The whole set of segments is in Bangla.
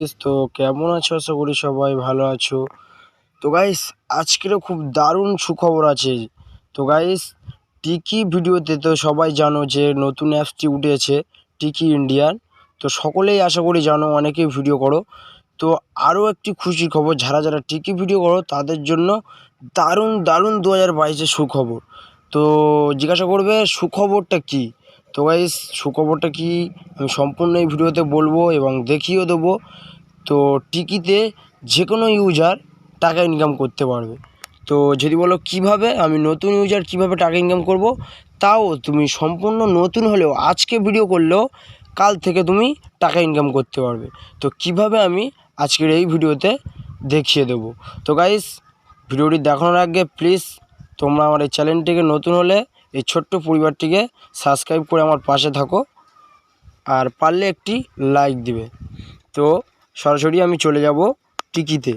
তো কেমন আছো? আশা করি সবাই ভালো আছো। তো গাইস, আজকেরও খুব দারুণ সুখবর আছে। তো গাইস, টিকি ভিডিওতে তো সবাই জানো যে নতুন অ্যাপসটি উঠেছে, টিকি ইন্ডিয়ান। তো সকলেই আশা করি জানো, অনেকেই ভিডিও করো। তো আরও একটি খুশির খবর, যারা যারা টিকি ভিডিও করো তাদের জন্য দারুণ দারুণ 2022-এর সুখবর। তো জিজ্ঞাসা করবে সুখবরটা কী। তো গাইস, সুখবরটা কি আমি সম্পূর্ণ এই ভিডিওতে বলবো এবং দেখিয়েও দেবো। তো টিকিতে যে কোনো ইউজার টাকা ইনকাম করতে পারবে। তো যদি বলো কিভাবে, আমি নতুন ইউজার কিভাবে টাকা ইনকাম করব, তাও তুমি সম্পূর্ণ নতুন হলেও আজকে ভিডিও করলেও কাল থেকে তুমি টাকা ইনকাম করতে পারবে। তো কিভাবে আমি আজকের এই ভিডিওতে দেখিয়ে দেবো। তো গাইস, ভিডিওটি দেখানোর আগে প্লিজ তোমরা আমার এই চ্যানেলটিকে নতুন হলে এই ছোট্ট পরিবারটিকে সাবস্ক্রাইব করে আমার পাশে থাকো, আর পারলে একটি লাইক দিবে। তো সরাসরি আমি চলে যাব টিকিতে।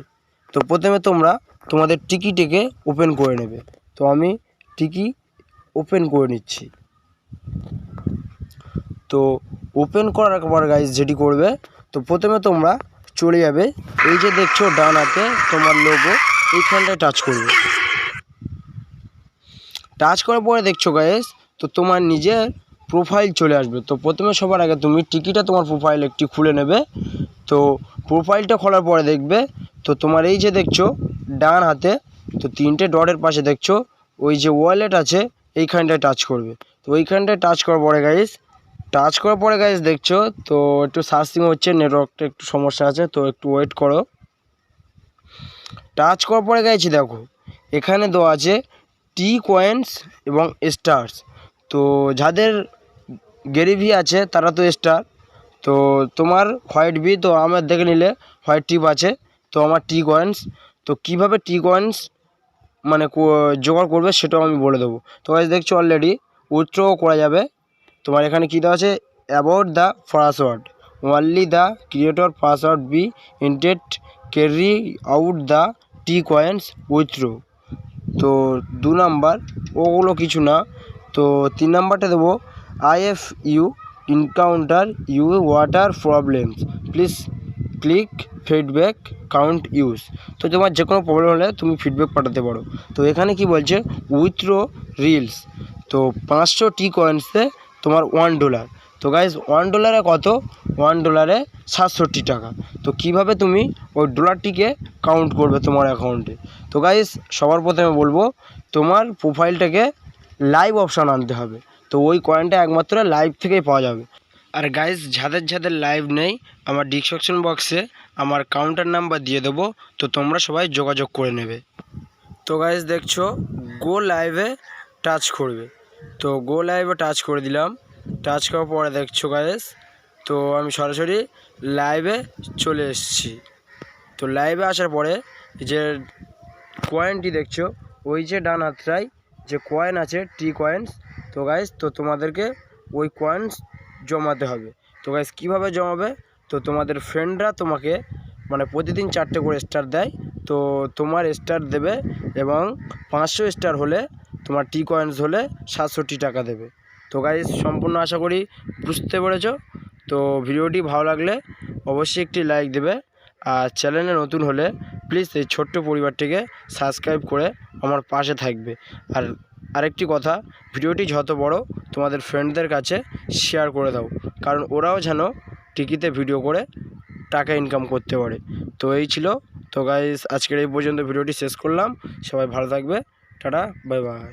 তো প্রথমে তোমরা তোমাদের টিকিটিকে ওপেন করে নেবে। তো আমি টিকি ওপেন করে নিচ্ছি। তো ওপেন করার পর গাইজ যেটি করবে, তো প্রথমে তোমরা চলে যাবে, এই যে দেখছো ডান হাতে তোমার লোগো, এইখানটায় টাচ করবে। টাচ করার পরে দেখছো গাইজ, তো তোমার নিজের প্রোফাইল চলে আসবে। তো প্রথমে সবার আগে তুমি টিকিটা তোমার প্রোফাইল একটি খুলে নেবে। তো প্রোফাইলটা খোলার পরে দেখবে, তো তোমার এই যে দেখছো ডান হাতে, তো তিনটে ডটের পাশে দেখছো ওই যে ওয়ালেট আছে, এইখানটায় টাচ করবে। তো ওইখানটায় টাচ করার পরে গাইজ দেখছো, তো একটু সার্চিং হচ্ছে, নেটওয়ার্কটা একটু সমস্যা আছে, তো একটু ওয়েট করো। টাচ করার পরে গেছি, দেখো এখানে দেওয়া আছে টি কয়েন্স এবং স্টার্স। তো যাদের গেরিভি আছে তারা তো স্টার, তো তোমার হোয়াইট বি, তো আমার দেখে নিলে হোয়াইট টিপ আছে, তো আমার টি কয়েন্স। তো কিভাবে টি কয়েন্স মানে জোগাড় করবে সেটাও আমি বলে দেবো। তো গাইস দেখছো অলরেডি উইথড্র করা যাবে। তোমার এখানে কী দেওয়া আছে, about the password, only the creator password be intended carry out the T coins withdraw. তো 2 নাম্বার ওগুলো কিছু না। তো 3 নাম্বারটা দেবো, if you encounter you water problems please click feedback count use. তো তোমার যে কোনো প্রবলেম হলে তুমি ফিডব্যাক পাঠাতে পারো। তো এখানে কি বলছে, উইথড্র রিলস। তো 500 টি কয়েন্সে তোমার $1। তো গাইজ $1 কত, $1 67 টাকা। তো কিভাবে তুমি ওই ডলারটিকে কাউন্ট করবে তোমার অ্যাকাউন্টে। তো গাইজ সবার প্রথমে বলবো, তোমার প্রোফাইলটাকে লাইভ অপশান আনতে হবে। তো ওই কয়েনটা একমাত্র লাইভ থেকেই পাওয়া যাবে। আর গাইজ যাদের যাদের লাইভ নেই, আমার ডিসক্রিপশন বক্সে আমার কাউন্টার নাম্বার দিয়ে দেবো, তো তোমরা সবাই যোগাযোগ করে নেবে। তো গাইজ দেখছো গো লাইভে টাচ করবে। তো গো লাইভে টাচ করে দিলাম। টাচ করার পরে দেখছো গাইজ, তো আমি সরাসরি লাইভে চলে এসেছি। তো লাইভে আসার পরে যে কয়েনটি দেখছো, ওই যে ডান হাতটায় যে কয়েন আছে টি কয়েন্স, তো গাইজ তো তোমাদেরকে ওই কয়েন্স জমাতে হবে। তো গাইজ কীভাবে জমাবে, তো তোমাদের ফ্রেন্ডরা তোমাকে মানে প্রতিদিন 4টে করে স্টার দেয়, তো তোমার স্টার দেবে এবং 500 স্টার হলে তোমার টি কয়েন্স হলে 67 টাকা দেবে। তো গাইজ সম্পূর্ণ আশা করি বুঝতে পেরেছো। তো ভিডিওটি ভালো লাগলে অবশ্যই একটি লাইক দেবে, আর চ্যানেলে নতুন হলে প্লিজ এই ছোট্ট পরিবারটিকে সাবস্ক্রাইব করে আমার পাশে থাকবে। আর আরেকটি কথা, ভিডিওটি যত বড় তোমাদের ফ্রেন্ডদের কাছে শেয়ার করে দাও, কারণ ওরাও যেন টিকিতে ভিডিও করে টাকা ইনকাম করতে পারে। তো এই ছিল। তো গাইস আজকের এই পর্যন্ত ভিডিওটি শেষ করলাম। সবাই ভালো থাকবে, টাটা, বাই বাই।